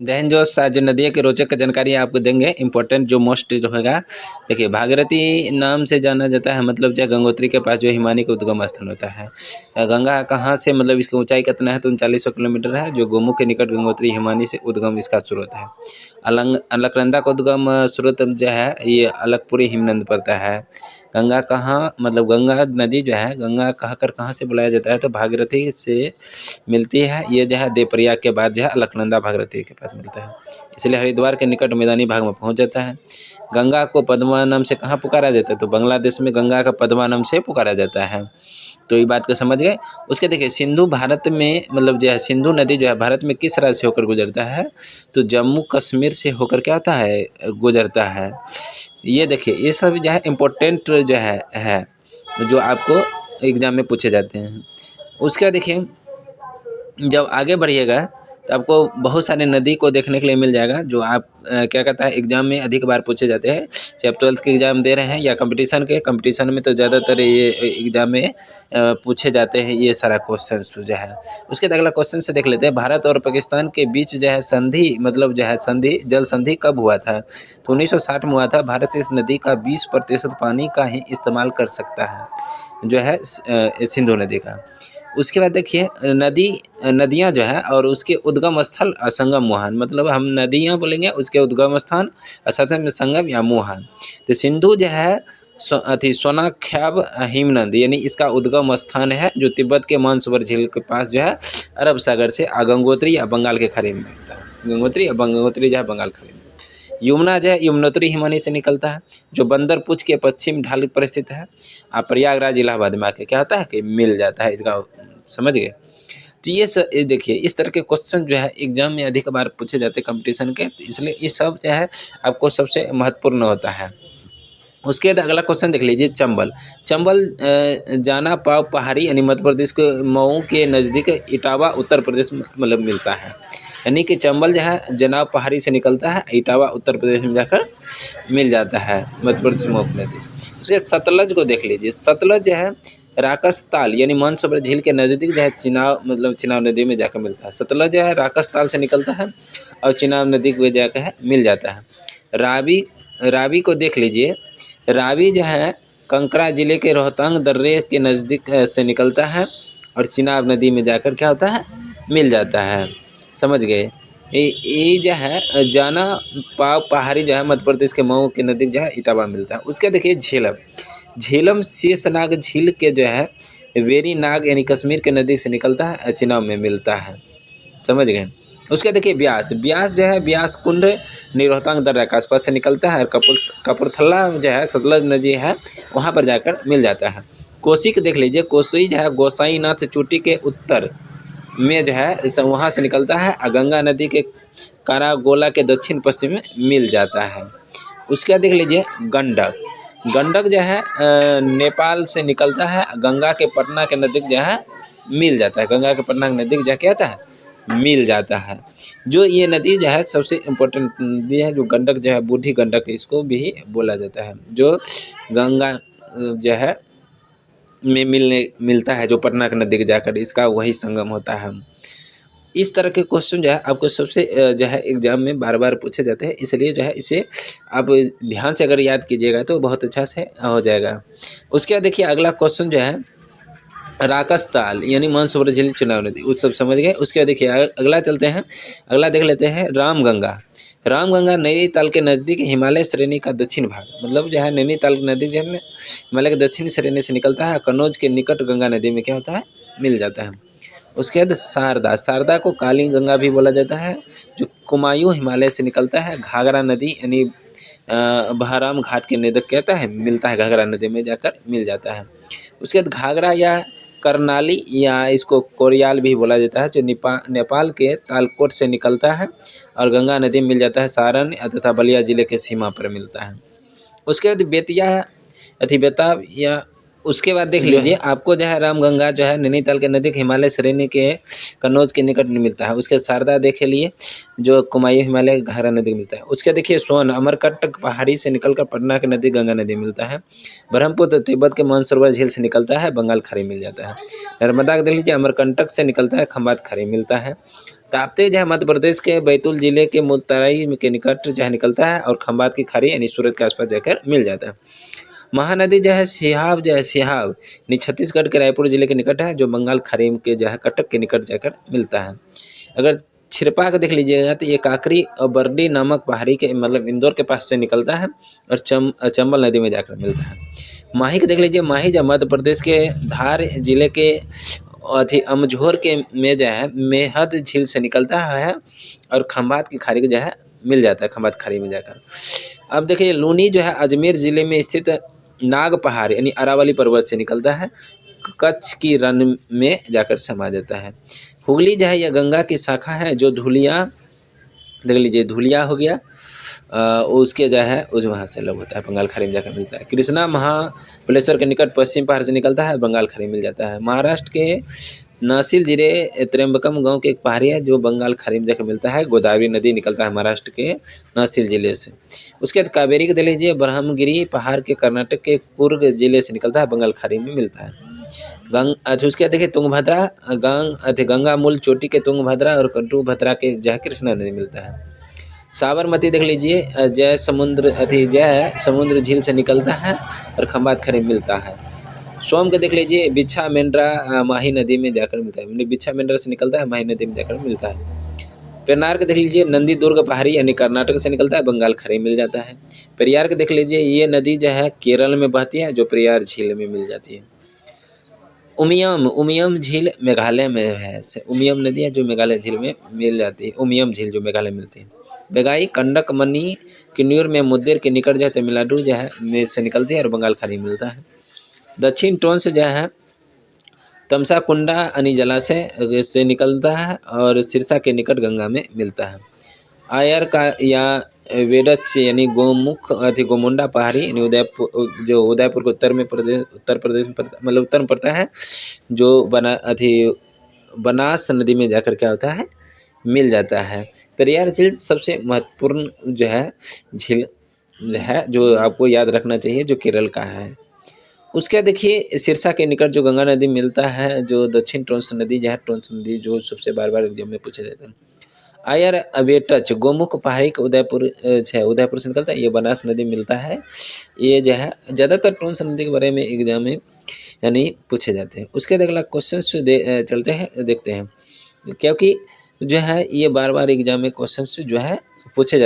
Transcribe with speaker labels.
Speaker 1: जैन जोश आज जो नदियों की रोचक जानकारी आपको देंगे, इंपॉर्टेंट जो मोस्ट जो होगा। देखिए, भागीरथी नाम से जाना जाता है, मतलब जो गंगोत्री के पास जो हिमानी का उद्गम स्थल होता है। गंगा कहाँ से, मतलब इसकी ऊंचाई कितना है, तो 3900 किलोमीटर है, जो गोमुख के निकट गंगोत्री हिमानी से उद्गम इसका स्रोत है। अलकनंदा का उद्गम स्रोत जो है ये अलकपुरी हिमनद पड़ता है। गंगा कहाँ, मतलब गंगा नदी जो है, गंगा कहकर कहाँ से बुलाया जाता है, तो भागीरथी से मिलती है। ये जो है देवप्रयाग के बाद जो है अलकनंदा भागीरथी के पास मिलता है, इसलिए हरिद्वार के निकट मैदानी भाग में पहुंच जाता है। गंगा को पद्मा नाम से कहाँ पुकारा जाता है, तो बांग्लादेश में गंगा का पद्मा नाम से पुकारा जाता है। तो ये बात को समझ गए। उसके देखिए, सिंधु भारत में, मतलब जो है सिंधु नदी जो है भारत में किस राज्य से होकर गुजरता है, तो जम्मू कश्मीर से होकर क्या होता है, गुजरता है। ये देखिए, ये सब जो है इम्पोर्टेंट जो है जो आपको एग्जाम में पूछे जाते हैं। उसके बाद देखिए, जब आगे बढ़िएगा तो आपको बहुत सारे नदी को देखने के लिए मिल जाएगा, जो आप क्या कहता है एग्जाम में अधिक बार पूछे जाते हैं। चाहे आप 12th के एग्ज़ाम दे रहे हैं या कंपटीशन में, तो ज़्यादातर ये एग्ज़ाम में पूछे जाते हैं ये सारा क्वेश्चन जो है। उसके बाद अगला क्वेश्चन से देख लेते हैं, भारत और पाकिस्तान के बीच जो है संधि, मतलब जो है संधि, जल संधि कब हुआ था, तो 1960 में हुआ था। भारत इस नदी का 20% पानी का ही इस्तेमाल कर सकता है, जो है सिंधु नदी का। उसके बाद देखिए, नदियाँ जो है और उसके उद्गम स्थल संगम मुहान, मतलब हम नदियाँ बोलेंगे उसके उद्गम स्थान और साथ में संगम या मुहान। तो सिंधु जो है सोनाख्याब हिमनद, यानी इसका उद्गम स्थान है, जो तिब्बत के मानसरोवर झील के पास जो है अरब सागर से गंगोत्री या बंगाल के खाड़ी में मिलता है। गंगोत्री जो है बंगाल खाड़ी में। यमुना जो है यमुनोत्री हिमानी से निकलता है, जो बंदर पूछ के पश्चिम ढाल पर स्थित है। प्रयागराज इलाहाबाद में आके क्या होता है कि मिल जाता है इसका, समझ गए। तो ये देखिए, इस तरह के क्वेश्चन जो है एग्जाम में अधिक बार पूछे जाते हैं कंपटीशन के, तो इसलिए ये सब जो है आपको सबसे महत्वपूर्ण होता है। उसके बाद अगला क्वेश्चन देख लीजिए, चंबल। चंबल जाना पाव पहाड़ी, यानी मध्य प्रदेश के मऊ के नज़दीक इटावा उत्तर प्रदेश में मतलब मिलता है। यानी कि चंबल जो है जनाब पहाड़ी से निकलता है, इटावा उत्तर प्रदेश में जाकर मिल जाता है, मध्य प्रदेश में नदी। उसके सतलज को देख लीजिए, सतलज जो है राकस ताल, यानी मानसरोवर झील के नज़दीक जो है चिनाब, मतलब चिनाब नदी में जाकर मिलता है। सतलज जो है राकस ताल से निकलता है और चिनाब नदी को जाकर है मिल जाता है। रावी, रावी को देख लीजिए, रावी जो है कांकड़ा जिले के रोहतांग दर्रे के नज़दीक से निकलता है और चिनाब नदी में जाकर क्या होता है, मिल जाता है, समझ गए। ये जो है जाना पाव पहाड़ी जो है मध्य प्रदेश के मऊ के नज़दीक जो है इटावा मिलता है। उसके देखिए झेलम, झेलम शेषनाग झील के जो है वेरी नाग, यानी कश्मीर के नज़दीक से निकलता है, चिनाब में मिलता है, समझ गए। उसके देखिए ब्यास, ब्यास जो है ब्यास कुंड रोहतांग दर्रा के आसपास से निकलता है और कपूरथला जो है सतलज नदी है वहाँ पर जाकर मिल जाता है। कोसी को देख लीजिए, कोसी जो है गोसाईनाथ चोटी के उत्तर में जो है वहाँ से निकलता है और गंगा नदी के कारागोला के दक्षिण पश्चिम में मिल जाता है। उसके बाद देख लीजिए गंडक, गंडक जो है नेपाल से निकलता है, गंगा के पटना के नज़दीक जो है मिल जाता है, गंगा के पटना के नज़दीक जाके आता है मिल जाता है। जो ये नदी जो है सबसे इम्पोर्टेंट नदी है, जो गंडक जो है बूढ़ी गंडक इसको भी बोला जाता है, जो गंगा जो है में मिलता है, जो पटना के नज़दीक जाकर इसका वही संगम होता है। इस तरह के क्वेश्चन जो है आपको सबसे जो है एग्जाम में बार बार पूछे जाते हैं, इसलिए जो है इसे आप ध्यान से अगर याद कीजिएगा तो बहुत अच्छा से हो जाएगा। उसके बाद देखिए अगला क्वेश्चन जो है राकस ताल, यानी मानसरोवर झील चुनाव नदी, उस सब समझ गए। उसके बाद देखिए अगला चलते हैं, अगला देख लेते हैं रामगंगा। रामगंगा नैनीताल के नज़दीक हिमालय श्रेणी का दक्षिण भाग, मतलब जो है नैनीताल के नज़दीक जो है हिमालय के दक्षिण श्रेणी से निकलता है, कन्नौज के निकट गंगा नदी में क्या होता है, मिल जाता है। उसके बाद शारदा, शारदा को काली गंगा भी बोला जाता है, जो कुमायूं हिमालय से निकलता है, घाघरा नदी यानी बहराम घाट के नज़दीक कहता है मिलता है, घाघरा नदी में जाकर मिल जाता है। उसके बाद घाघरा या करनाली या इसको कोरियाल भी बोला जाता है, जो नेपाल के तालकोट से निकलता है और गंगा नदी में मिल जाता है, सारण तथा बलिया जिले के सीमा पर मिलता है। उसके बाद बेतिया बेताब या उसके बाद देख लीजिए आपको जो है रामगंगा जो है नैनीताल के नज़दीक हिमालय श्रेणी के कन्नौज के निकट मिलता है। उसके शारदा देख लिए जो कुमायूं हिमालय घाघरा नदी मिलता है। उसके देखिए सोन अमरकंटक पहाड़ी से निकलकर पटना के नदी गंगा नदी मिलता है। ब्रह्मपुत्र तिब्बत के मानसरोवर झील से निकलता है, बंगाल खाड़ी मिल जाता है। नर्मदा देख लीजिए अमरकंटक से निकलता है, खंबात खाड़ी मिलता है। ताप्ती जो है मध्य प्रदेश के बैतूल जिले के मुल्ताई के निकट जो है निकलता है और खंबात की खाड़ी यानी सूरत के आसपास जाकर मिल जाता है। महानदी जो है सिहाब यानी छत्तीसगढ़ के रायपुर जिले के निकट है, जो बंगाल खाड़ी के जो है कटक के निकट जाकर मिलता है। अगर छिरपा का देख लीजिएगा तो ये काकरी और बर्डी नामक पहाड़ी के मतलब इंदौर के पास से निकलता है और चंबल नदी में जाकर मिलता है। माही का देख लीजिए, माही जो मध्य प्रदेश के धार जिले के अमझोर के में जो है मेहद झील से निकलता है और खंबात की खाड़ी को जो है मिल जाता है, खंबात खाड़ी में जाकर। अब देखिए लूनी जो है अजमेर ज़िले में स्थित नाग पहाड़ यानी अरावली पर्वत से निकलता है, कच्छ की रण में जाकर समा जाता है। हुगली जो है यह गंगा की शाखा है जो धुलिया देख लीजिए, धुलिया हो गया उसके जो है उस वहाँ से अलग होता है, बंगाल खाड़ी में जाकर मिलता है। कृष्णा महाबलेश्वर के निकट पश्चिम पहाड़ से निकलता है, बंगाल खाड़ी में मिल जाता है। महाराष्ट्र के नासिल जिले त्र्यंबकम गांव के एक पहाड़ी है जो बंगाल खाड़ी में जाकर मिलता है। गोदावरी नदी निकलता है महाराष्ट्र के नासिल जिले से। उसके बाद कावेरी को देख लीजिए, ब्रह्मगिरी पहाड़ के कर्नाटक के कुर्ग जिले से निकलता है, बंगाल खाड़ी में मिलता है। उसके बाद देखिए तुंगभद्रा गंगा मूल चोटी के तुंगभद्रा और कटुभद्रा के जो है कृष्णा नदी मिलता है। साबरमती देख लीजिए जय समुद्र झील से निकलता है और खंबात खाड़ी मिलता है। सोम के देख लीजिए बिच्छा मेंढरा माही नदी में जाकर मिलता है, बिच्छा मेंढरा से निकलता है, माही नदी में जाकर मिलता है। पेन्नार के देख लीजिए नंदी दुर्ग पहाड़ी यानी कर्नाटक से निकलता है, बंगाल खाड़ी मिल जाता है। पेरियार के देख लीजिए ये नदी जो है केरल में बहती है, जो पेरियार झील में मिल जाती है। उमियम झील मेघालय में है, उमियम नदी है जो मेघालय झील में मिल जाती है, उमियम झील जो मेघालय में मिलती है। बेगाई कंडक मनी किन्नूर में मुद्देर के निकट जो है तमिलनाडु जो है में से निकलती है और बंगाल खाड़ी मिलता है। दक्षिण टोंस जो है तमसा कुंडा अनि जलाशय से निकलता है और सिरसा के निकट गंगा में मिलता है। आयर का या वेडच यानी गोमुख गोमुंडा पहाड़ी यानी उदयपुर को उत्तर प्रदेश में मतलब उत्तर में पड़ता है, जो बनास नदी में जाकर क्या होता है मिल जाता है। पेरियार झील सबसे महत्वपूर्ण जो है झील है जो आपको याद रखना चाहिए, जो केरल का है। उसके देखिए सिरसा के निकट जो गंगा नदी मिलता है, जो दक्षिण टोंस नदी जो है, टोंस नदी जो सबसे बार एग्जाम में पूछे जाते हैं। आयर अवेटच गोमुख पहाड़ी के उदयपुर से निकलता है, ये बनास नदी मिलता है। ये जो है ज़्यादातर टोंस नदी के बारे में एग्जाम में यानी पूछे जाते हैं। उसके बाद अगला क्वेश्चन चलते हैं देखते हैं, क्योंकि जो है ये बार एग्जाम में क्वेश्चन जो है पूछे जाते हैं।